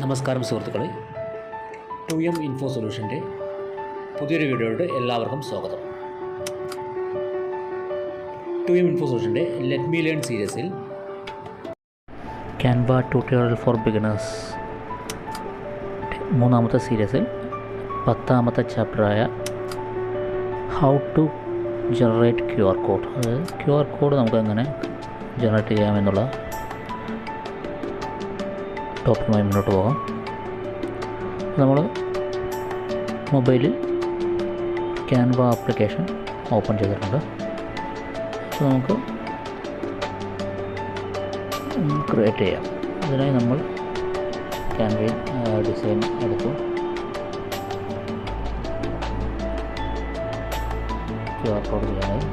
നമസ്കാരം സുഹൃത്തുക്കളെ, 2M info സൊല്യൂഷൻ്റെ പുതിയൊരു വീഡിയോയുടെ എല്ലാവർക്കും സ്വാഗതം. 2M ഇൻഫോ സൊല്യൂഷൻ്റെ ലെറ്റ് മീ ലേൺ സീരീസിൽ ക്യാൻവ ട്യൂട്ടോറിയൽ ഫോർ ബിഗിനേഴ്സ് മൂന്നാമത്തെ സീരീസിൽ 10ാമത്തെ ചാപ്റ്ററായ how to generate QR code, അതായത് QR കോഡ് നമുക്ക് എങ്ങനെ ജനറേറ്റ് ചെയ്യാമെന്നുള്ള ടോപ്പിക്കുമായി മുന്നോട്ട് പോകാം. നമ്മൾ മൊബൈലിൽ ക്യാൻവ ആപ്ലിക്കേഷൻ ഓപ്പൺ ചെയ്തിട്ടുണ്ട്. അപ്പോൾ നമുക്ക് ക്രിയേറ്റ് ചെയ്യാം. അതിനായി നമ്മൾ ക്യാൻവയിൽ ഡിസൈൻ എടുത്തു. QR കോഡ് ചെയ്യാനായി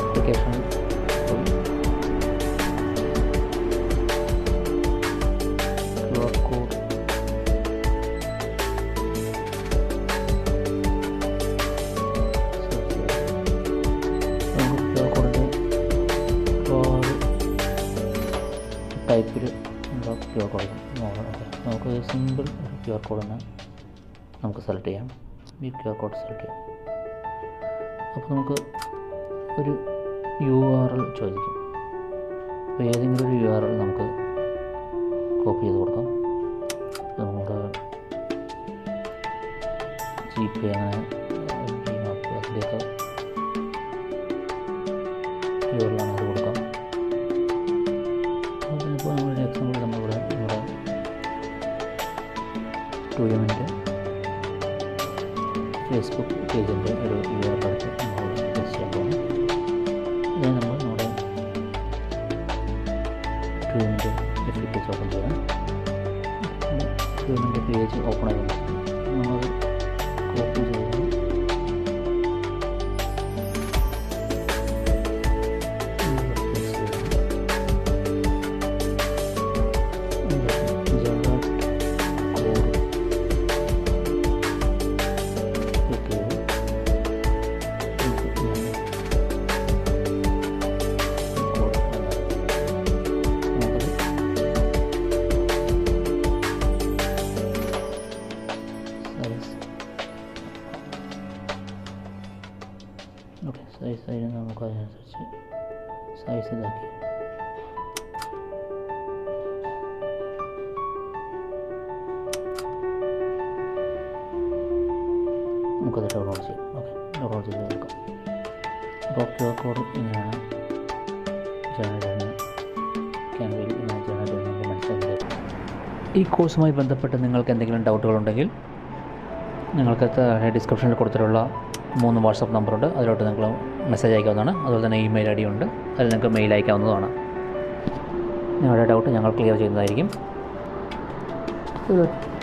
application QR code ടൈപ്പിൽ QR കോഡ് നമുക്ക് സിമ്പിൾ QR കോഡ് തന്നെ നമുക്ക് സെലക്ട് ചെയ്യാം. ഈ QR കോഡ് സെലക്ട് ചെയ്യാം. അപ്പോൾ നമുക്ക് ഒരു URL ചോദിക്കും. അപ്പോൾ ഏതെങ്കിലും ഒരു URL നമുക്ക് കോപ്പി ചെയ്ത് കൊടുക്കാം. നമ്മുടെ GPay അങ്ങനെ അതിലേക്ക് URL അത് കൊടുക്കാം. അതിനിപ്പോൾ നമ്മുടെ എക്സാമ്പിൾ നമ്മുടെ 2Mൻ്റെ ഫേസ്ബുക്ക് പേജിൻ്റെ ഒരു URL എടുത്ത് നമ്മൾ പേസ്റ്റ് ചെയ്യാൻ പോകുന്നു. ഇതിനെ നമ്മൾ നമ്മുടെ 2Mൻ്റെ പേജ് ഓപ്പൺ ചെയ്യാം. 2Mൻ്റെ പേജ് ഓപ്പൺ ആയി നമ്മൾ കോപ്പി ചെയ്ത് സൈസ് അതിന് നമുക്ക് അതിനനുസരിച്ച് സൈസ് ഇതാക്കി നമുക്കത് ഡൗൺലോഡ് ചെയ്യാം. ഡൗൺലോഡ് ചെയ്ത് നോക്കാം. അപ്പോൾ QR കോഡ് ഇങ്ങനെയാണ് ജനറേറ്റ് ചെയ്യുന്നത്. ക്യാൻവയിൽ ഇങ്ങനെ ജനറേറ്റ് ചെയ്യുന്നത് നമുക്ക് മനസ്സിലാക്കി. ഈ കോഴ്സുമായി ബന്ധപ്പെട്ട് നിങ്ങൾക്ക് എന്തെങ്കിലും ഡൗട്ടുകളുണ്ടെങ്കിൽ നിങ്ങൾക്ക് ഡിസ്ക്രിപ്ഷനിൽ കൊടുത്തിട്ടുള്ള 3 വാട്സപ്പ് നമ്പറുണ്ട്. അതിലോട്ട് നിങ്ങൾ മെസ്സേജ് അയക്കാവുന്നതാണ്. അതുപോലെ തന്നെ ഇമെയിൽ ID ഉണ്ട്. അതിൽ നിങ്ങൾക്ക് മെയിൽ അയക്കാവുന്നതാണ്. നിങ്ങളുടെ ഡൗട്ട് ഞങ്ങൾ ക്ലിയർ ചെയ്യുന്നതായിരിക്കും.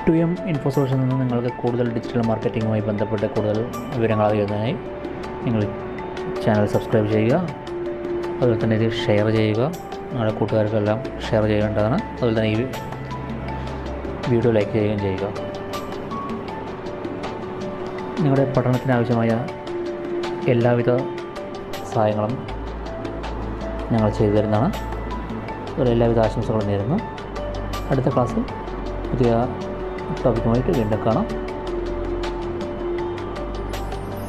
2M ഇൻഫോ സൊല്യൂഷനിൽ നിന്ന് നിങ്ങൾക്ക് കൂടുതൽ ഡിജിറ്റൽ മാർക്കറ്റിങ്ങുമായി ബന്ധപ്പെട്ട് കൂടുതൽ വിവരങ്ങൾ അറിയുന്നതിനായി നിങ്ങൾ ചാനൽ സബ്സ്ക്രൈബ് ചെയ്യുക. അതുപോലെ തന്നെ ഇത് ഷെയർ ചെയ്യുക. നിങ്ങളുടെ കൂട്ടുകാർക്കെല്ലാം ഷെയർ ചെയ്യേണ്ടതാണ്. അതുപോലെ തന്നെ ഈ വീഡിയോ ലൈക്ക് ചെയ്യുകയും ചെയ്യുക. നിങ്ങളുടെ പഠനത്തിന് ആവശ്യമായ എല്ലാവിധ സഹായങ്ങളും ഞങ്ങൾ ചെയ്തു തരുന്നതാണ്. അതുപോലെ എല്ലാവിധ ആശംസകളും നേരുന്നു. അടുത്ത ക്ലാസ്സിൽ പുതിയ ടോപ്പിക്കുമായിട്ട് വീണ്ടും കാണാം.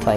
ബൈ.